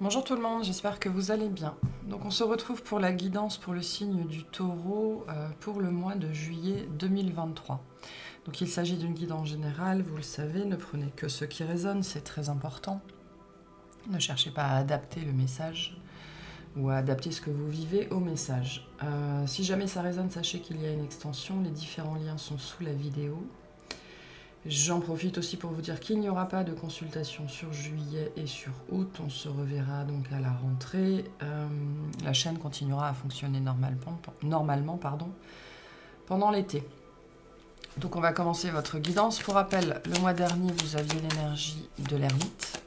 Bonjour tout le monde, j'espère que vous allez bien. Donc on se retrouve pour la guidance pour le signe du Taureau pour le mois de juillet 2023. Donc il s'agit d'une guidance générale, vous le savez, ne prenez que ce qui résonne, c'est très important. Ne cherchez pas à adapter le message ou à adapter ce que vous vivez au message. Si jamais ça résonne, sachez qu'il y a une extension, les différents liens sont sous la vidéo. J'en profite aussi pour vous dire qu'il n'y aura pas de consultation sur juillet et sur août. On se reverra donc à la rentrée. La chaîne continuera à fonctionner normalement pendant l'été. Donc on va commencer votre guidance. Pour rappel, le mois dernier, vous aviez l'énergie de l'ermite.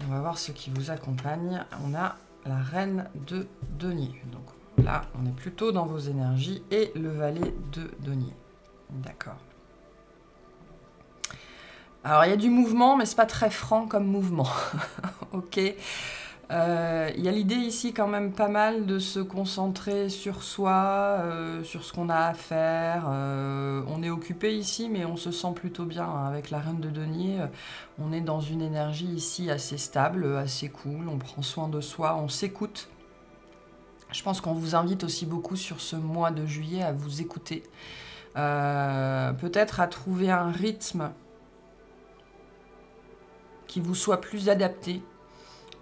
On va voir ce qui vous accompagne. On a la reine de denier. Donc là, on est plutôt dans vos énergies et le valet de denier. D'accord. Alors, il y a du mouvement, mais c'est pas très franc comme mouvement. Ok. Il y a l'idée ici quand même pas mal de se concentrer sur soi, sur ce qu'on a à faire. On est occupé ici, mais on se sent plutôt bien. Hein. Avec la reine de denier, on est dans une énergie ici assez stable, assez cool. On prend soin de soi, on s'écoute. Je pense qu'on vous invite aussi beaucoup sur ce mois de juillet à vous écouter. Peut-être à trouver un rythme qui vous soit plus adapté,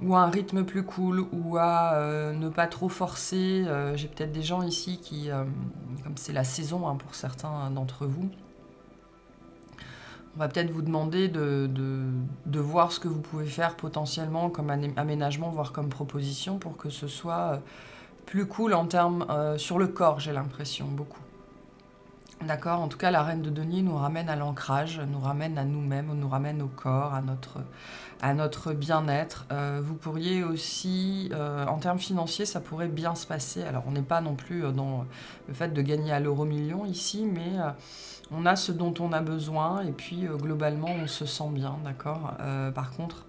ou à un rythme plus cool, ou à ne pas trop forcer. J'ai peut-être des gens ici qui, comme c'est la saison hein, pour certains d'entre vous, on va peut-être vous demander de voir ce que vous pouvez faire potentiellement comme aménagement, voire comme proposition, pour que ce soit plus cool en termes sur le corps, j'ai l'impression, beaucoup. D'accord, en tout cas, la reine de denier nous ramène à l'ancrage, nous ramène à nous-mêmes, nous ramène au corps, à notre bien-être. Vous pourriez aussi, en termes financiers, ça pourrait bien se passer. Alors, on n'est pas non plus dans le fait de gagner à l'euro million ici, mais on a ce dont on a besoin et puis globalement, on se sent bien, d'accord. Par contre,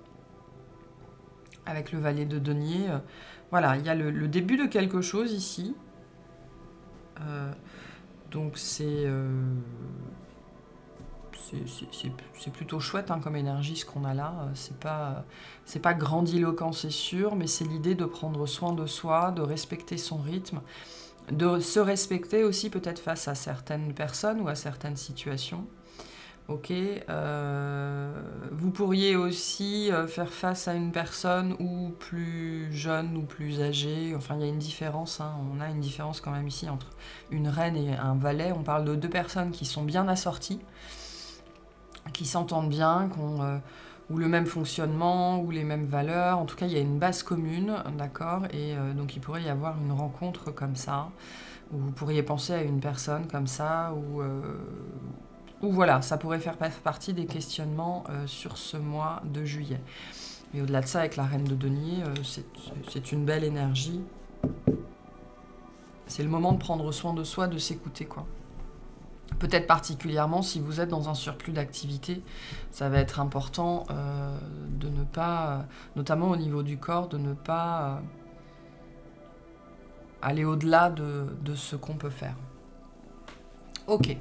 avec le valet de denier, voilà, il y a le début de quelque chose ici. Donc c'est plutôt chouette hein, comme énergie ce qu'on a là. C'est pas grandiloquent c'est sûr, mais c'est l'idée de prendre soin de soi, de respecter son rythme, de se respecter aussi peut-être face à certaines personnes ou à certaines situations. Ok, vous pourriez aussi faire face à une personne ou plus jeune ou plus âgée. Enfin, il y a une différence. Hein. On a une différence quand même ici entre une reine et un valet. On parle de deux personnes qui sont bien assorties, qui s'entendent bien, qui ont ou le même fonctionnement ou les mêmes valeurs. En tout cas, il y a une base commune, d'accord. Et donc, il pourrait y avoir une rencontre comme ça, où vous pourriez penser à une personne comme ça, ou voilà, ça pourrait faire partie des questionnements sur ce mois de juillet. Mais au-delà de ça, avec la reine de denier, c'est une belle énergie. C'est le moment de prendre soin de soi, de s'écouter, quoi. Peut-être particulièrement si vous êtes dans un surplus d'activité, ça va être important de ne pas, notamment au niveau du corps, de ne pas aller au-delà de ce qu'on peut faire. Ok.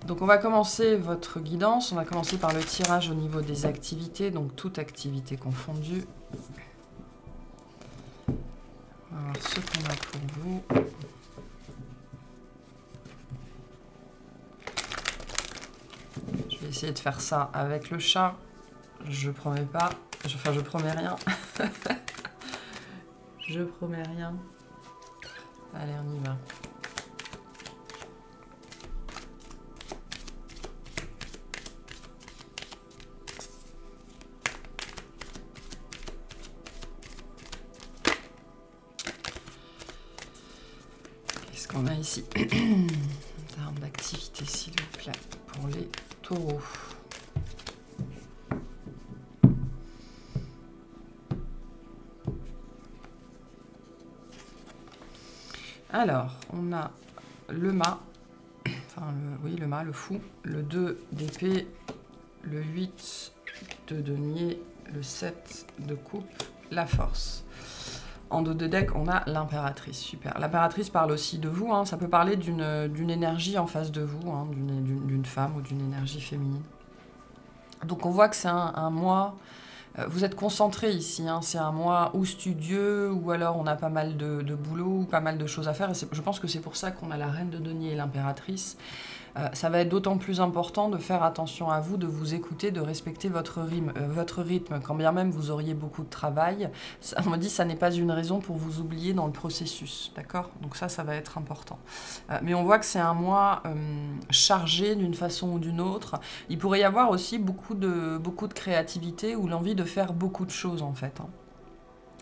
Donc on va commencer votre guidance, on va commencer par le tirage au niveau des activités, donc toute activité confondue. On va voir ce qu'on a pour vous. Je vais essayer de faire ça avec le chat. Je promets pas, enfin je promets rien. Je promets rien. Allez, on y va. Qu'est-ce qu'on a ici? En termes d'activité, s'il vous plaît, pour les taureaux. Alors, on a le mât, enfin, oui, le mât, le fou, le 2 d'épée, le 8 de denier, le 7 de coupe, la force. En dos de deck, on a l'impératrice, super. L'impératrice parle aussi de vous, hein, ça peut parler d'une énergie en face de vous, hein, d'une femme ou d'une énergie féminine. Donc on voit que c'est un mois Vous êtes concentré ici, hein. C'est un mois ou studieux, ou alors on a pas mal de boulot, ou pas mal de choses à faire. Et je pense que c'est pour ça qu'on a la reine de denier et l'impératrice. Ça va être d'autant plus important de faire attention à vous, de vous écouter, de respecter votre rythme. Quand bien même vous auriez beaucoup de travail, on me dit que ça n'est pas une raison pour vous oublier dans le processus, d'accord? Donc ça va être important. Mais on voit que c'est un mois chargé d'une façon ou d'une autre. Il pourrait y avoir aussi beaucoup de créativité ou l'envie de faire beaucoup de choses en fait, hein.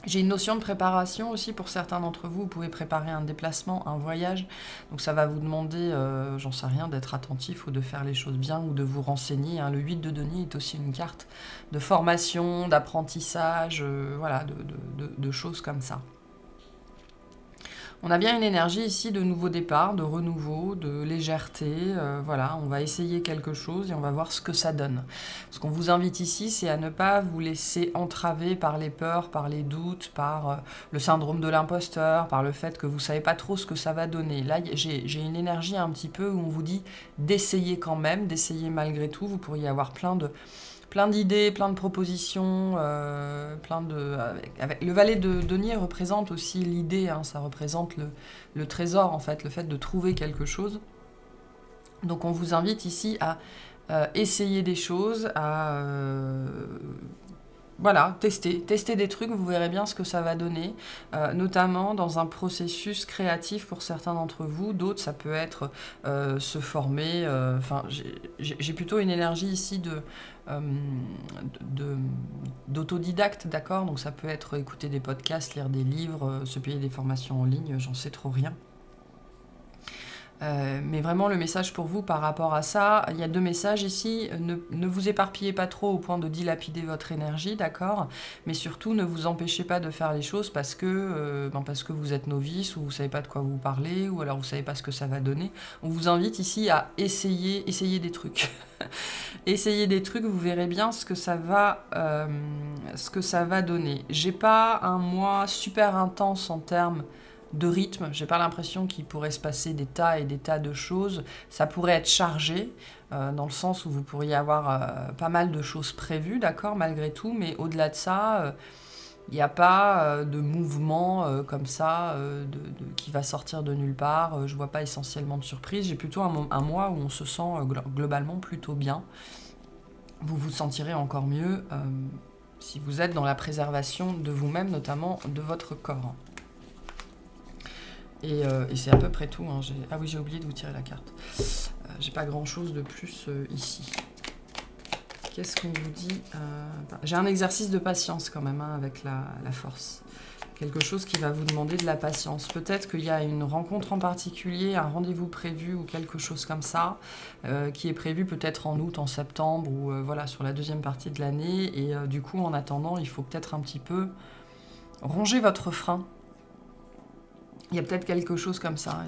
J'ai une notion de préparation aussi pour certains d'entre vous. Vous pouvez préparer un déplacement, un voyage. Donc ça va vous demander, j'en sais rien, d'être attentif ou de faire les choses bien ou de vous renseigner, hein. Le 8 de denier est aussi une carte de formation, d'apprentissage, voilà, de choses comme ça. On a bien une énergie ici de nouveau départ, de renouveau, de légèreté. Voilà, on va essayer quelque chose et on va voir ce que ça donne. Ce qu'on vous invite ici, c'est à ne pas vous laisser entraver par les peurs, par les doutes, par le syndrome de l'imposteur, par le fait que vous ne savez pas trop ce que ça va donner. Là, j'ai une énergie un petit peu où on vous dit d'essayer quand même, d'essayer malgré tout. Vous pourriez avoir plein d'idées, plein de propositions, le valet de denier représente aussi l'idée, hein, ça représente le trésor en fait, le fait de trouver quelque chose. Donc on vous invite ici à essayer des choses, à voilà, tester des trucs, vous verrez bien ce que ça va donner, notamment dans un processus créatif pour certains d'entre vous. D'autres, ça peut être se former. Enfin, j'ai plutôt une énergie ici d'autodidacte, d'accord? Donc ça peut être écouter des podcasts, lire des livres, se payer des formations en ligne, j'en sais trop rien. Mais vraiment le message pour vous par rapport à ça, il y a 2 messages ici. Ne vous éparpillez pas trop au point de dilapider votre énergie, d'accord? Mais surtout ne vous empêchez pas de faire les choses parce que vous êtes novice ou vous savez pas de quoi vous parlez ou alors vous savez pas ce que ça va donner. On vous invite ici à essayer des trucs. Essayez des trucs, vous verrez bien ce que ça va donner. J'ai pas un mois super intense en termes de rythme, j'ai pas l'impression qu'il pourrait se passer des tas et des tas de choses. Ça pourrait être chargé, dans le sens où vous pourriez avoir pas mal de choses prévues, d'accord, malgré tout, mais au-delà de ça, il n'y a pas de mouvement comme ça qui va sortir de nulle part. Je vois pas essentiellement de surprise. J'ai plutôt un mois où on se sent globalement plutôt bien. Vous vous sentirez encore mieux si vous êtes dans la préservation de vous-même, notamment de votre corps. Et c'est à peu près tout, hein. Ah oui, j'ai oublié de vous tirer la carte. J'ai pas grand chose de plus ici. Qu'est-ce qu'on vous dit? J'ai un exercice de patience quand même, hein, avec la force. Quelque chose qui va vous demander de la patience. Peut-être qu'il y a une rencontre en particulier, un rendez-vous prévu ou quelque chose comme ça, qui est prévu peut-être en août, en septembre, ou voilà, sur la 2e partie de l'année. Et du coup, en attendant, il faut peut-être un petit peu ronger votre frein. Il y a peut-être quelque chose comme ça.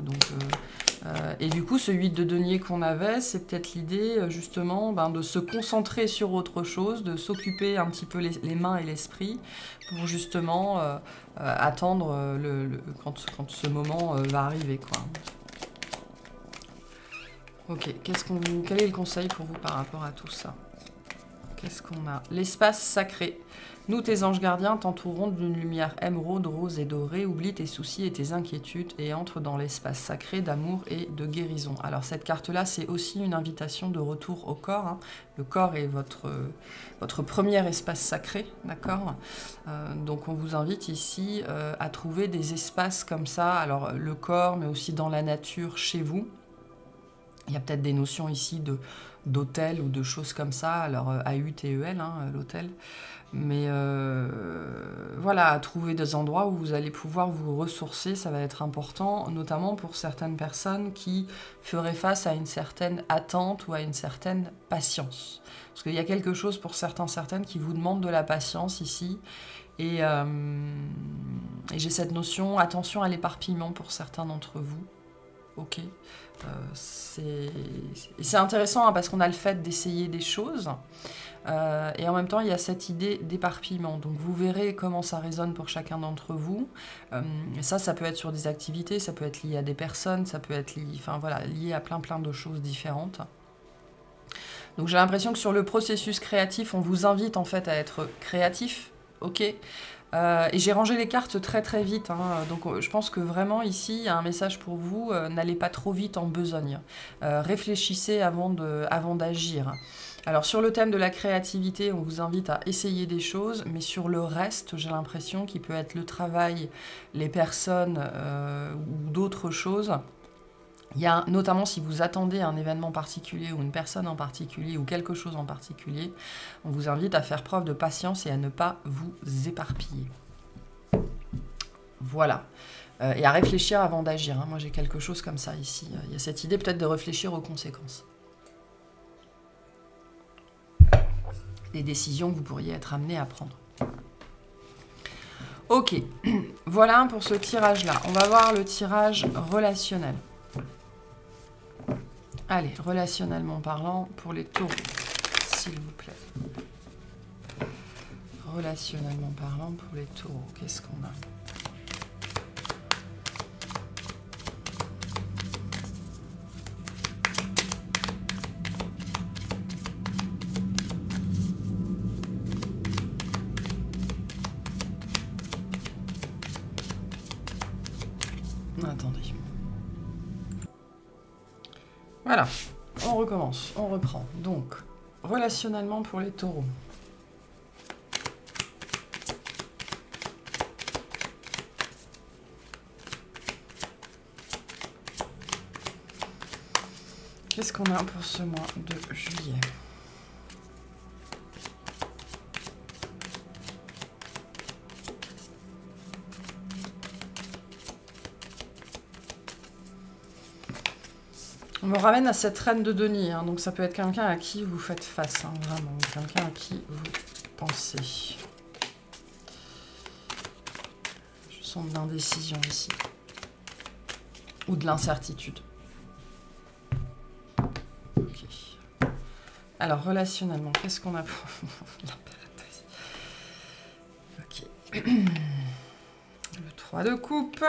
Et du coup, ce 8 de denier qu'on avait, c'est peut-être l'idée, justement, de se concentrer sur autre chose, de s'occuper un petit peu les mains et l'esprit, pour justement attendre quand ce moment va arriver, quoi. Ok, quel est le conseil pour vous par rapport à tout ça? Qu'est-ce qu'on a? L'espace sacré. Nous, tes anges gardiens, t'entourerons d'une lumière émeraude, rose et dorée. Oublie tes soucis et tes inquiétudes et entre dans l'espace sacré d'amour et de guérison. Alors, cette carte-là, c'est aussi une invitation de retour au corps, hein. Le corps est votre premier espace sacré, d'accord? Donc, on vous invite ici à trouver des espaces comme ça. Alors, le corps, mais aussi dans la nature, chez vous. Il y a peut-être des notions ici d'hôtel ou de choses comme ça. Alors, AUTEL, hein, l'hôtel. Mais voilà, à trouver des endroits où vous allez pouvoir vous ressourcer, ça va être important, notamment pour certaines personnes qui feraient face à une certaine attente ou à une certaine patience. Parce qu'il y a quelque chose pour certaines qui vous demandent de la patience ici. Et j'ai cette notion, attention à l'éparpillement pour certains d'entre vous. Ok, c'est intéressant, hein, parce qu'on a le fait d'essayer des choses. Et en même temps, il y a cette idée d'éparpillement. Donc, vous verrez comment ça résonne pour chacun d'entre vous. Ça peut être sur des activités, ça peut être lié à des personnes, ça peut être lié à plein de choses différentes. Donc j'ai l'impression que sur le processus créatif, on vous invite en fait à être créatif, ok. Et j'ai rangé les cartes très très vite, hein. Donc je pense que vraiment ici, il y a un message pour vous, n'allez pas trop vite en besogne. Réfléchissez avant d'agir. Alors sur le thème de la créativité, on vous invite à essayer des choses, mais sur le reste, j'ai l'impression qu'il peut être le travail, les personnes ou d'autres choses. Il y a, notamment si vous attendez un événement particulier ou une personne en particulier ou quelque chose en particulier, on vous invite à faire preuve de patience et à ne pas vous éparpiller. Voilà. Et à réfléchir avant d'agir, hein. Moi j'ai quelque chose comme ça ici. Il y a cette idée peut-être de réfléchir aux conséquences. Des décisions que vous pourriez être amené à prendre. Ok, voilà pour ce tirage-là. On va voir le tirage relationnel. Allez, relationnellement parlant, pour les taureaux, s'il vous plaît. Relationnellement parlant, pour les taureaux, qu'est-ce qu'on a ? Attendez. Voilà, on recommence, on reprend. Donc, relationnellement pour les taureaux. Qu'est-ce qu'on a pour ce mois de juillet ? On me ramène à cette reine de denier, hein, donc ça peut être quelqu'un à qui vous faites face, hein, vraiment, quelqu'un à qui vous pensez. Je sens de l'indécision ici, ou de l'incertitude. Ok. Alors, relationnellement, qu'est-ce qu'on a pour l'impératrice? Ok. Le 3 de coupe,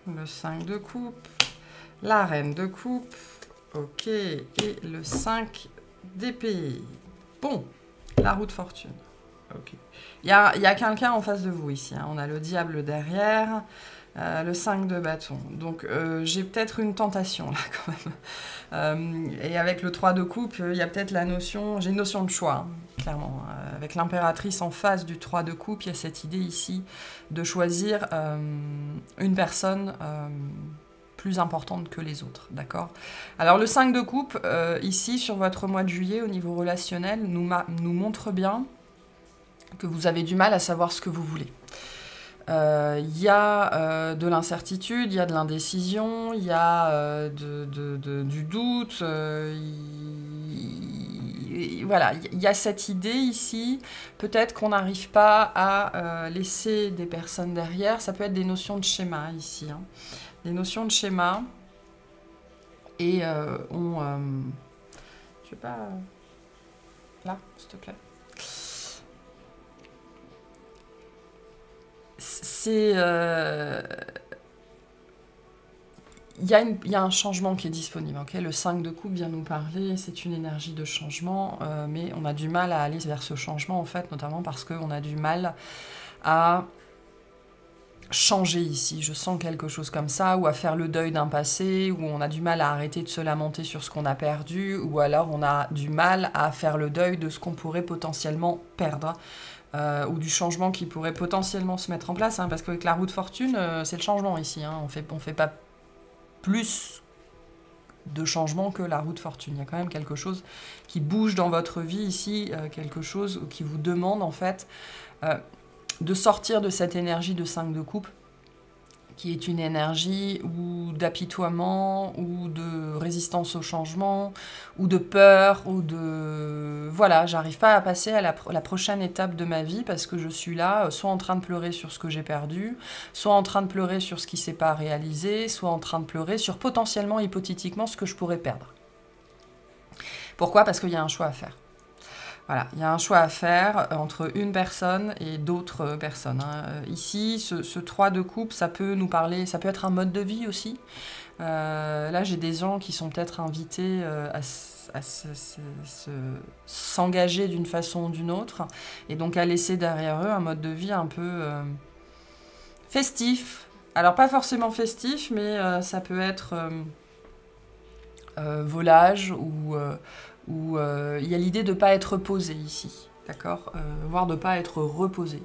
le 5 de coupe, la reine de coupe. Ok, et le 5 d'épée. Bon, la roue de fortune. Ok. Il y a quelqu'un en face de vous ici, hein. On a le diable derrière, le 5 de bâton. Donc j'ai peut-être une tentation là quand même. Et avec le 3 de coupe, il y a peut-être la notion, j'ai une notion de choix, hein, clairement. Avec l'impératrice en face du 3 de coupe, il y a cette idée ici de choisir une personne plus importante que les autres, d'accord? Alors le 5 de coupe, ici, sur votre mois de juillet, au niveau relationnel, nous montre bien que vous avez du mal à savoir ce que vous voulez. Il y a de l'incertitude, il y a de l'indécision, il y a du doute, voilà, il y a cette idée ici, peut-être qu'on n'arrive pas à laisser des personnes derrière, ça peut être des notions de schéma ici, hein. Des notions de schéma, et je sais pas, là, s'il te plaît. C'est... Il y a un changement qui est disponible, okay. Le 5 de coupe vient nous parler, c'est une énergie de changement, mais on a du mal à aller vers ce changement, en fait, notamment parce qu'on a du mal à changer ici. Je sens quelque chose comme ça, ou à faire le deuil d'un passé, ou on a du mal à arrêter de se lamenter sur ce qu'on a perdu, ou alors on a du mal à faire le deuil de ce qu'on pourrait potentiellement perdre. Ou du changement qui pourrait potentiellement se mettre en place, hein, parce qu'avec la roue de fortune, c'est le changement ici, hein. On fait pas plus de changement que la roue de fortune. Il y a quand même quelque chose qui bouge dans votre vie ici, quelque chose qui vous demande en fait de sortir de cette énergie de 5 de coupe, qui est une énergie ou d'apitoiement, ou de résistance au changement, ou de peur, ou de... Voilà, j'arrive pas à passer à la prochaine étape de ma vie, parce que je suis là, soit en train de pleurer sur ce que j'ai perdu, soit en train de pleurer sur ce qui s'est pas réalisé, soit en train de pleurer sur potentiellement, hypothétiquement, ce que je pourrais perdre. Pourquoi? Parce qu'il y a un choix à faire. Voilà, il y a un choix à faire entre une personne et d'autres personnes. Ici, ce 3 de coupe, ça peut nous parler, ça peut être un mode de vie aussi. Là, j'ai des gens qui sont peut-être invités à s'engager d'une façon ou d'une autre, et donc à laisser derrière eux un mode de vie un peu festif. Alors, pas forcément festif, mais ça peut être volage ou il y a l'idée de ne pas être posé ici, d'accord, voire de ne pas être reposé.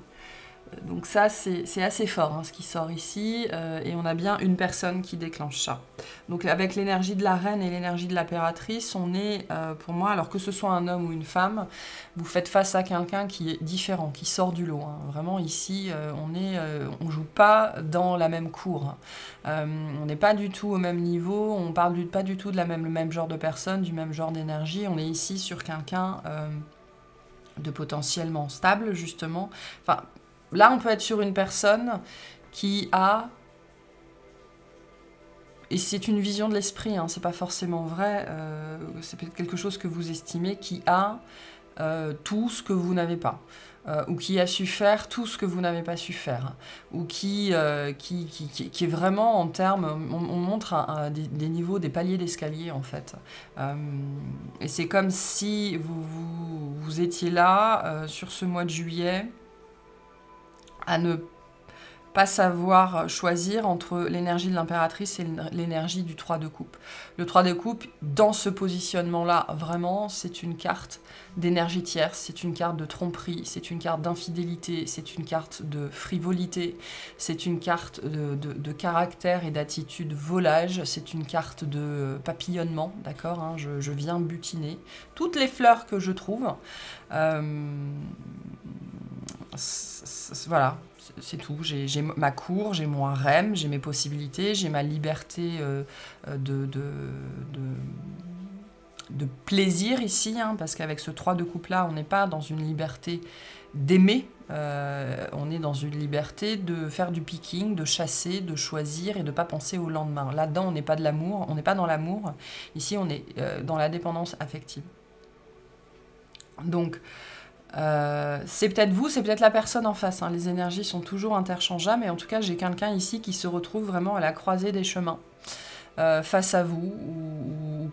Donc ça, c'est assez fort hein, ce qui sort ici, et on a bien une personne qui déclenche ça. Donc avec l'énergie de la reine et l'énergie de l'impératrice, on est, pour moi, alors que ce soit un homme ou une femme, vous faites face à quelqu'un qui est différent, qui sort du lot. Hein. Vraiment ici, on joue pas dans la même cour. On n'est pas du tout au même niveau, on parle pas du tout de le même genre de personne, du même genre d'énergie. On est ici sur quelqu'un de potentiellement stable, justement. Enfin, là, on peut être sur une personne qui a, et c'est une vision de l'esprit, hein, c'est pas forcément vrai, c'est peut-être quelque chose que vous estimez, qui a tout ce que vous n'avez pas, ou qui a su faire tout ce que vous n'avez pas su faire, ou qui est vraiment en termes, on montre des niveaux, des paliers d'escalier en fait. Et c'est comme si vous étiez là, sur ce mois de juillet, à ne pas savoir choisir entre l'énergie de l'impératrice et l'énergie du 3 de coupe. Le 3 de coupe, dans ce positionnement-là, vraiment, c'est une carte d'énergie tierce, c'est une carte de tromperie, c'est une carte d'infidélité, c'est une carte de frivolité, c'est une carte de caractère et d'attitude volage, c'est une carte de papillonnement, d'accord, hein, je viens butiner. Toutes les fleurs que je trouve, voilà, c'est tout. J'ai ma cour, j'ai mon harem, j'ai mes possibilités, j'ai ma liberté de plaisir ici, hein, parce qu'avec ce 3 de coupe-là, on n'est pas dans une liberté d'aimer, on est dans une liberté de faire du picking, de chasser, de choisir et de ne pas penser au lendemain. Là-dedans, on n'est pas de l'amour, on n'est pas dans l'amour. Ici, on est dans la dépendance affective. Donc, c'est peut-être vous, c'est peut-être la personne en face. Hein. Les énergies sont toujours interchangeables, mais en tout cas, j'ai quelqu'un ici qui se retrouve vraiment à la croisée des chemins, face à vous,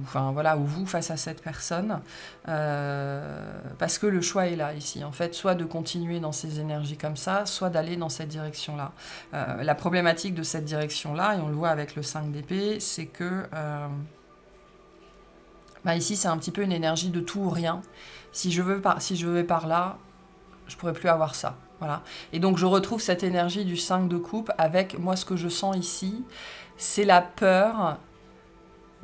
enfin voilà, ou vous face à cette personne, parce que le choix est là ici. En fait, soit de continuer dans ces énergies comme ça, soit d'aller dans cette direction-là. La problématique de cette direction-là, et on le voit avec le 5 d'épée, c'est que ici, c'est un petit peu une énergie de tout ou rien. Si je vais par là, je pourrais plus avoir ça. Voilà. Et donc, je retrouve cette énergie du 5 de coupe avec, moi, ce que je sens ici, c'est la peur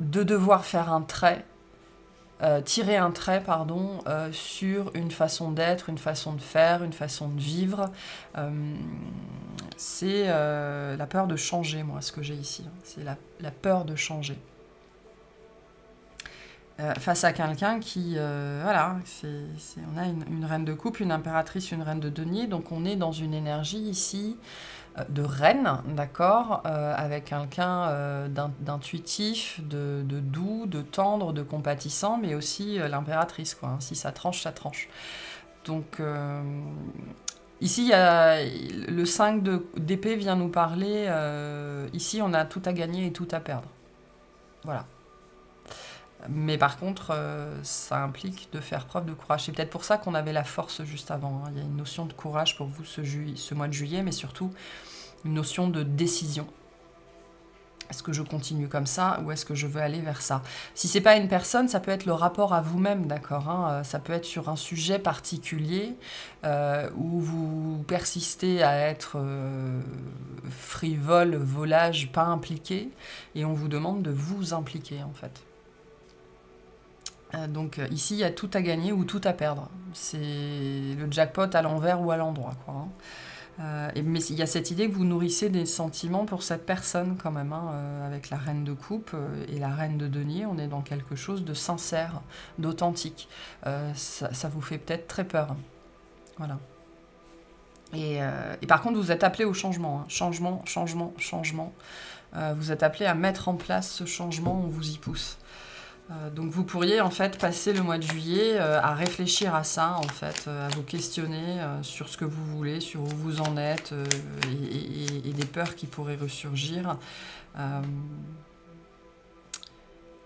de devoir faire un trait, tirer un trait, pardon, sur une façon d'être, une façon de faire, une façon de vivre. C'est la peur de changer, moi, ce que j'ai ici. C'est la peur de changer. Face à quelqu'un qui, voilà, on a une reine de coupe, une impératrice, une reine de denier, donc on est dans une énergie ici de reine, d'accord, avec quelqu'un d'intuitif, de doux, de tendre, de compatissant, mais aussi l'impératrice, quoi. Hein. Si ça tranche, ça tranche. Donc, ici, il y a, le 5 d'épée vient nous parler, ici on a tout à gagner et tout à perdre. Voilà. Mais par contre, ça implique de faire preuve de courage. C'est peut-être pour ça qu'on avait la force juste avant. Hein. Il y a une notion de courage pour vous ce mois de juillet, mais surtout une notion de décision. Est-ce que je continue comme ça ou est-ce que je veux aller vers ça? Si c'est pas une personne, ça peut être le rapport à vous-même, d'accord, hein. Ça peut être sur un sujet particulier où vous persistez à être frivole, volage, pas impliqué, et on vous demande de vous impliquer, en fait. Donc ici, il y a tout à gagner ou tout à perdre. C'est le jackpot à l'envers ou à l'endroit, quoi. Hein. Mais il y a cette idée que vous nourrissez des sentiments pour cette personne quand même, hein, avec la reine de coupe et la reine de denier. On est dans quelque chose de sincère, d'authentique. Ça vous fait peut-être très peur. Voilà. Et par contre, vous êtes appelé au changement. Hein. Changement, changement, changement. Vous êtes appelé à mettre en place ce changement, on vous y pousse. Donc vous pourriez en fait passer le mois de juillet à réfléchir à ça, en fait, à vous questionner sur ce que vous voulez, sur où vous en êtes, et des peurs qui pourraient ressurgir.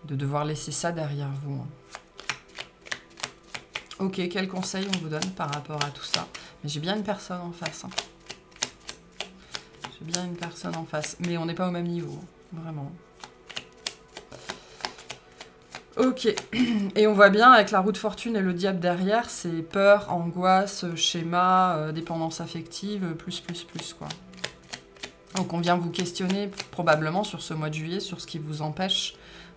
De devoir laisser ça derrière vous. Ok, quel conseil on vous donne par rapport à tout ça? Mais j'ai bien une personne en face. Hein. J'ai bien une personne en face. Mais on n'est pas au même niveau, vraiment. Ok, et on voit bien avec la roue de fortune et le diable derrière, c'est peur, angoisse, schéma, dépendance affective, plus, quoi. Donc on vient vous questionner probablement sur ce mois de juillet, sur ce qui vous empêche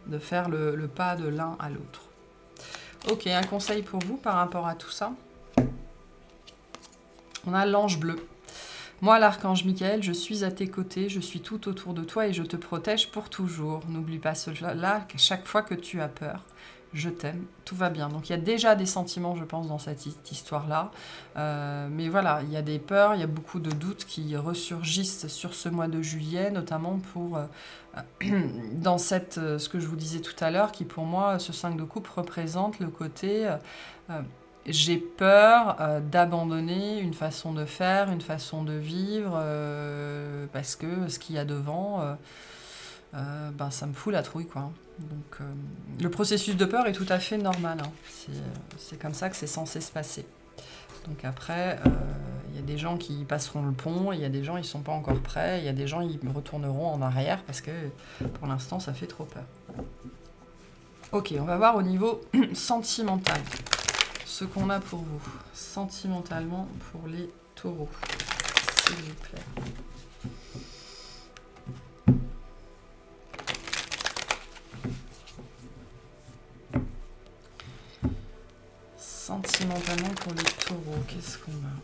de faire le pas de l'un à l'autre. Ok, un conseil pour vous par rapport à tout ça. On a l'ange bleu. Moi, l'archange Michael, je suis à tes côtés, je suis tout autour de toi et je te protège pour toujours. N'oublie pas cela, chaque fois que tu as peur, je t'aime, tout va bien. Donc il y a déjà des sentiments, je pense, dans cette histoire-là. Mais voilà, il y a des peurs, il y a beaucoup de doutes qui ressurgissent sur ce mois de juillet, notamment pour dans ce que je vous disais tout à l'heure, qui pour moi, ce 5 de coupe représente le côté... j'ai peur d'abandonner une façon de faire, une façon de vivre, parce que ce qu'il y a devant, ben, ça me fout la trouille, quoi. Donc, le processus de peur est tout à fait normal. Hein. C'est comme ça que c'est censé se passer. Donc après, il y a des gens qui passeront le pont, il y a des gens qui ne sont pas encore prêts, il y a des gens qui retourneront en arrière parce que pour l'instant, ça fait trop peur. Ok, on va voir au niveau sentimental. Ce qu'on a pour vous, sentimentalement, pour les taureaux, s'il vous plaît. Sentimentalement, pour les taureaux, qu'est-ce qu'on a?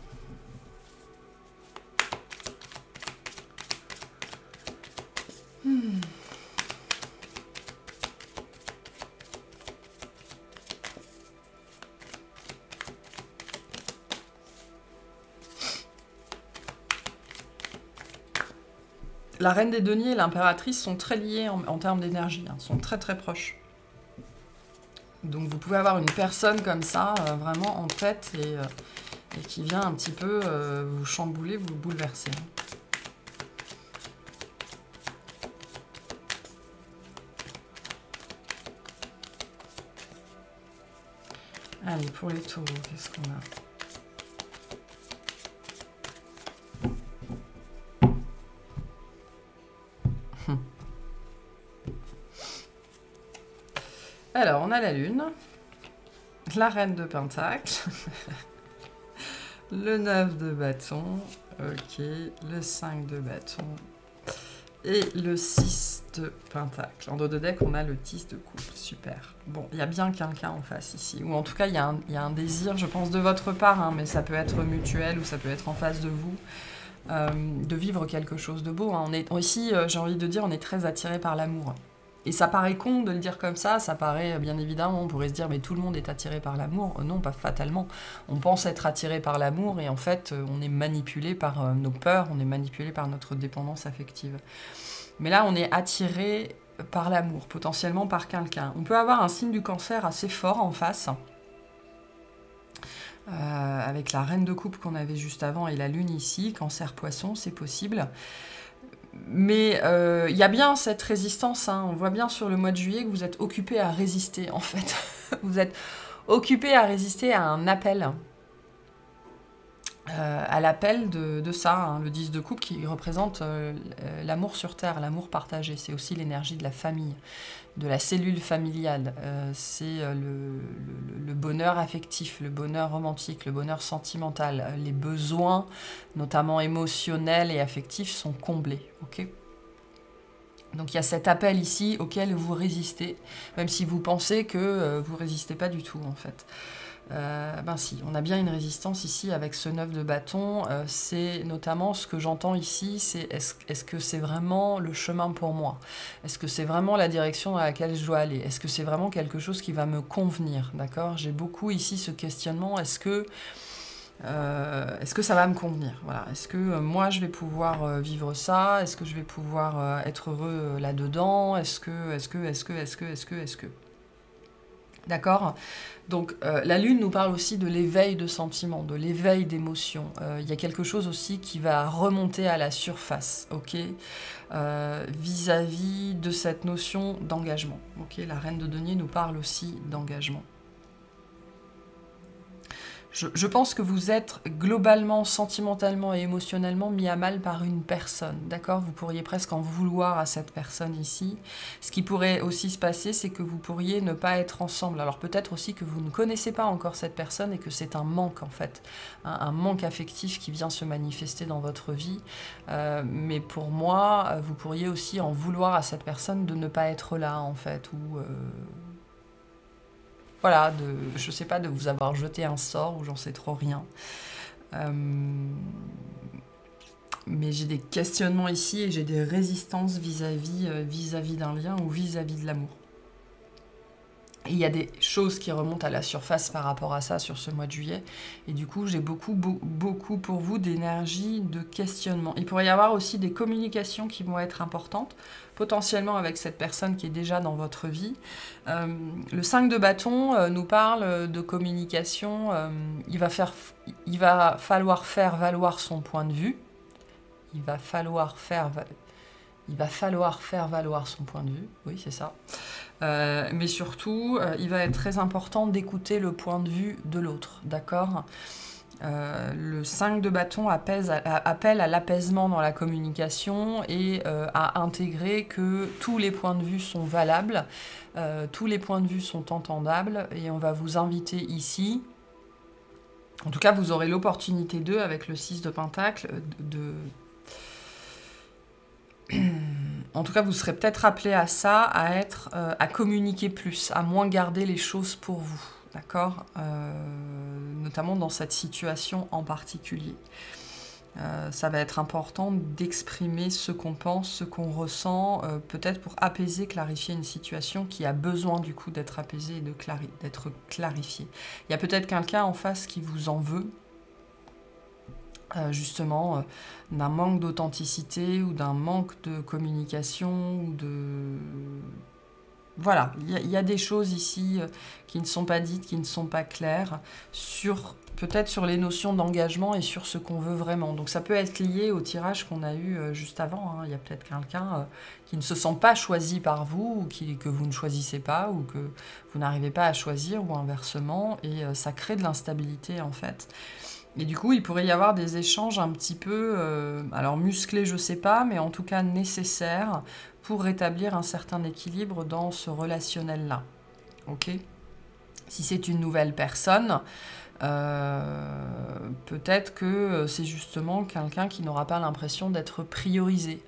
La reine des deniers et l'impératrice sont très liées en termes d'énergie, hein, sont très très proches. Donc vous pouvez avoir une personne comme ça, vraiment en tête, et qui vient un petit peu vous chambouler, vous bouleverser. Allez, pour les taureaux, qu'est-ce qu'on a? Alors, on a la lune, la reine de pentacle, le 9 de bâton, ok, le 5 de bâton et le 6 de pentacle. En dos de deck, on a le 10 de coupe, super. Bon, il y a bien quelqu'un en face ici, ou en tout cas, il y a un désir, je pense, de votre part, hein, mais ça peut être mutuel ou ça peut être en face de vous, de vivre quelque chose de beau. Hein. Ici, j'ai envie de dire, on est très attiré par l'amour. Et ça paraît con de le dire comme ça paraît bien évidemment, on pourrait se dire mais tout le monde est attiré par l'amour. Non, pas fatalement. On pense être attiré par l'amour et en fait on est manipulé par nos peurs, on est manipulé par notre dépendance affective. Mais là on est attiré par l'amour, potentiellement par quelqu'un. On peut avoir un signe du cancer assez fort en face, avec la reine de coupe qu'on avait juste avant et la lune ici, cancer poisson, c'est possible. Mais il y a bien cette résistance, hein. On voit bien sur le mois de juillet que vous êtes occupé à résister, en fait. Vous êtes occupé à résister à un appel. À l'appel de ça, hein, le 10 de coupe qui représente l'amour sur terre, l'amour partagé. C'est aussi l'énergie de la famille, de la cellule familiale. C'est le bonheur affectif, le bonheur romantique, le bonheur sentimental. Les besoins, notamment émotionnels et affectifs, sont comblés. Okay, donc il y a cet appel ici auquel vous résistez, même si vous pensez que vous ne résistez pas du tout, en fait. Ben si, on a bien une résistance ici avec ce 9 de bâton. C'est notamment ce que j'entends ici, c'est est-ce que c'est vraiment le chemin pour moi? Est-ce que c'est vraiment la direction dans laquelle je dois aller? Est-ce que c'est vraiment quelque chose qui va me convenir? D'accord? J'ai beaucoup ici ce questionnement, est-ce que ça va me convenir? Voilà. Est-ce que moi je vais pouvoir vivre ça? Est-ce que je vais pouvoir être heureux là-dedans? Est-ce que D'accord? Donc la lune nous parle aussi de l'éveil de sentiments, de l'éveil d'émotions. Il y a quelque chose aussi qui va remonter à la surface, ok? Vis-à-vis de cette notion d'engagement. Ok, la reine de denier nous parle aussi d'engagement. Je pense que vous êtes globalement, sentimentalement et émotionnellement mis à mal par une personne, d'accord? Vous pourriez presque en vouloir à cette personne ici. Ce qui pourrait aussi se passer, c'est que vous pourriez ne pas être ensemble. Alors peut-être aussi que vous ne connaissez pas encore cette personne et que c'est un manque en fait, un manque affectif qui vient se manifester dans votre vie. Mais pour moi, vous pourriez aussi en vouloir à cette personne de ne pas être là en fait, ou... voilà, je sais pas, de vous avoir jeté un sort ou j'en sais trop rien. Mais j'ai des questionnements ici et j'ai des résistances vis-à-vis d'un lien ou vis-à-vis de l'amour. Et il y a des choses qui remontent à la surface par rapport à ça sur ce mois de juillet. Et du coup, j'ai beaucoup pour vous d'énergie, de questionnement. Il pourrait y avoir aussi des communications qui vont être importantes, potentiellement avec cette personne qui est déjà dans votre vie. Le 5 de bâton nous parle de communication. Il va falloir faire valoir son point de vue. Il va falloir faire valoir son point de vue. Oui, c'est ça. Mais surtout, il va être très important d'écouter le point de vue de l'autre, d'accord? Le 5 de bâton appelle à l'apaisement dans la communication et à intégrer que tous les points de vue sont valables, tous les points de vue sont entendables, et on va vous inviter ici, en tout cas vous aurez l'opportunité d'eux, avec le 6 de Pentacle, en tout cas, vous serez peut-être appelé à ça, à communiquer plus, à moins garder les choses pour vous, d'accord? Notamment dans cette situation en particulier. Ça va être important d'exprimer ce qu'on pense, ce qu'on ressent, peut-être pour apaiser, clarifier une situation qui a besoin du coup d'être apaisée et d'être clarifiée. Il y a peut-être quelqu'un en face qui vous en veut, justement d'un manque d'authenticité ou d'un manque de communication ou de... Voilà, il y a des choses ici qui ne sont pas dites, qui ne sont pas claires, peut-être sur les notions d'engagement et sur ce qu'on veut vraiment. Donc ça peut être lié au tirage qu'on a eu juste avant, hein. Il y a peut-être quelqu'un qui ne se sent pas choisi par vous, ou que vous ne choisissez pas, ou que vous n'arrivez pas à choisir, ou inversement, et ça crée de l'instabilité en fait. Et du coup, il pourrait y avoir des échanges un petit peu, alors musclés, je sais pas, mais en tout cas nécessaires pour rétablir un certain équilibre dans ce relationnel-là. Ok? Si c'est une nouvelle personne, peut-être que c'est justement quelqu'un qui n'aura pas l'impression d'être priorisé.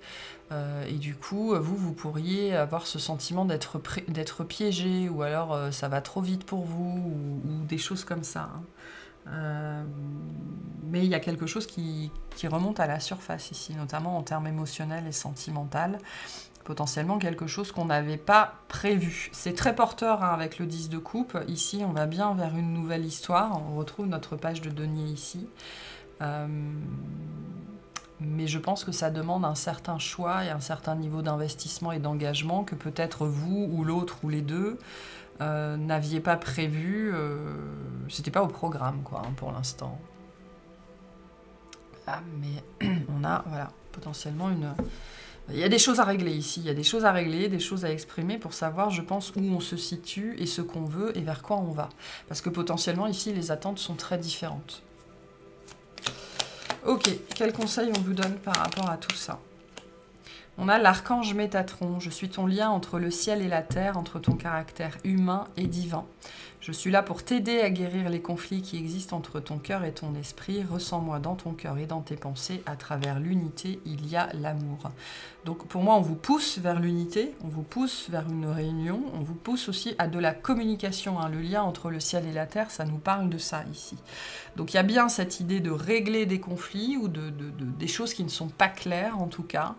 Et du coup, vous pourriez avoir ce sentiment d'être piégé, ou alors ça va trop vite pour vous, ou des choses comme ça, hein. Mais il y a quelque chose qui remonte à la surface ici, notamment en termes émotionnels et sentimentaux, potentiellement quelque chose qu'on n'avait pas prévu. C'est très porteur, hein, avec le 10 de coupe. Ici, on va bien vers une nouvelle histoire. On retrouve notre page de denier ici. Mais je pense que ça demande un certain choix et un certain niveau d'investissement et d'engagement que peut-être vous ou l'autre ou les deux n'aviez pas prévu, c'était pas au programme quoi, hein, pour l'instant. Ah, mais on a, voilà, potentiellement une... Il y a des choses à régler ici, il y a des choses à régler, des choses à exprimer pour savoir, je pense, où on se situe et ce qu'on veut et vers quoi on va. Parce que potentiellement ici, les attentes sont très différentes. Ok, quels conseils on vous donne par rapport à tout ça? On a l'archange Métatron. Je suis ton lien entre le ciel et la terre, entre ton caractère humain et divin. Je suis là pour t'aider à guérir les conflits qui existent entre ton cœur et ton esprit. Ressens-moi dans ton cœur et dans tes pensées. À travers l'unité, il y a l'amour. Donc pour moi, on vous pousse vers l'unité, on vous pousse vers une réunion, on vous pousse aussi à de la communication, hein. Le lien entre le ciel et la terre, ça nous parle de ça ici. Donc il y a bien cette idée de régler des conflits ou des choses qui ne sont pas claires en tout cas.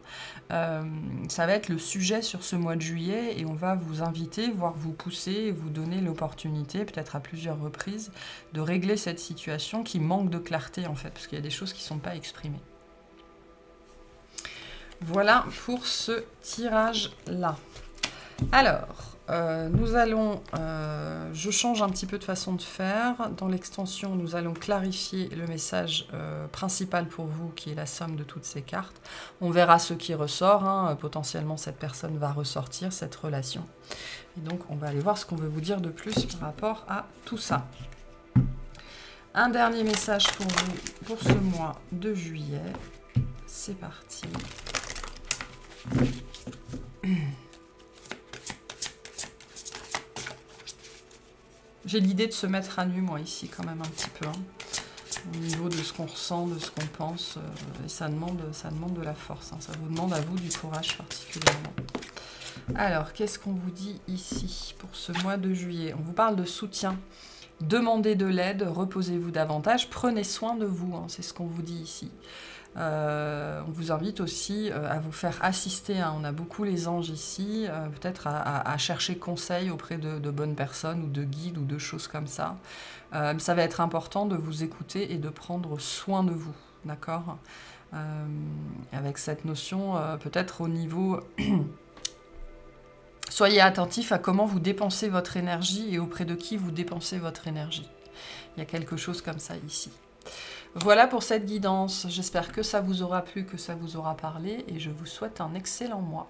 Ça va être le sujet sur ce mois de juillet et on va vous inviter, voire vous pousser, vous donner l'opportunité, peut-être à plusieurs reprises, de régler cette situation qui manque de clarté en fait, parce qu'il y a des choses qui ne sont pas exprimées. Voilà pour ce tirage-là. Alors, je change un petit peu de façon de faire. Dans l'extension, nous allons clarifier le message principal pour vous, qui est la somme de toutes ces cartes. On verra ce qui ressort. Hein. Potentiellement, cette personne va ressortir, cette relation. Et donc, on va aller voir ce qu'on veut vous dire de plus par rapport à tout ça. Un dernier message pour vous, pour ce mois de juillet. C'est parti. J'ai l'idée de se mettre à nu, moi, ici, quand même, un petit peu. Hein, au niveau de ce qu'on ressent, de ce qu'on pense. Et ça demande de la force. Hein, ça vous demande à vous du courage particulièrement. Alors, qu'est-ce qu'on vous dit ici pour ce mois de juillet? On vous parle de soutien. Demandez de l'aide, reposez-vous davantage, prenez soin de vous. Hein, c'est ce qu'on vous dit ici. On vous invite aussi à vous faire assister, hein. On a beaucoup les anges ici, peut-être à chercher conseil auprès de bonnes personnes ou de guides ou de choses comme ça. Ça va être important de vous écouter et de prendre soin de vous, d'accord? Avec cette notion, peut-être au niveau... Soyez attentif à comment vous dépensez votre énergie et auprès de qui vous dépensez votre énergie. Il y a quelque chose comme ça ici. Voilà pour cette guidance. J'espère que ça vous aura plu, que ça vous aura parlé et je vous souhaite un excellent mois.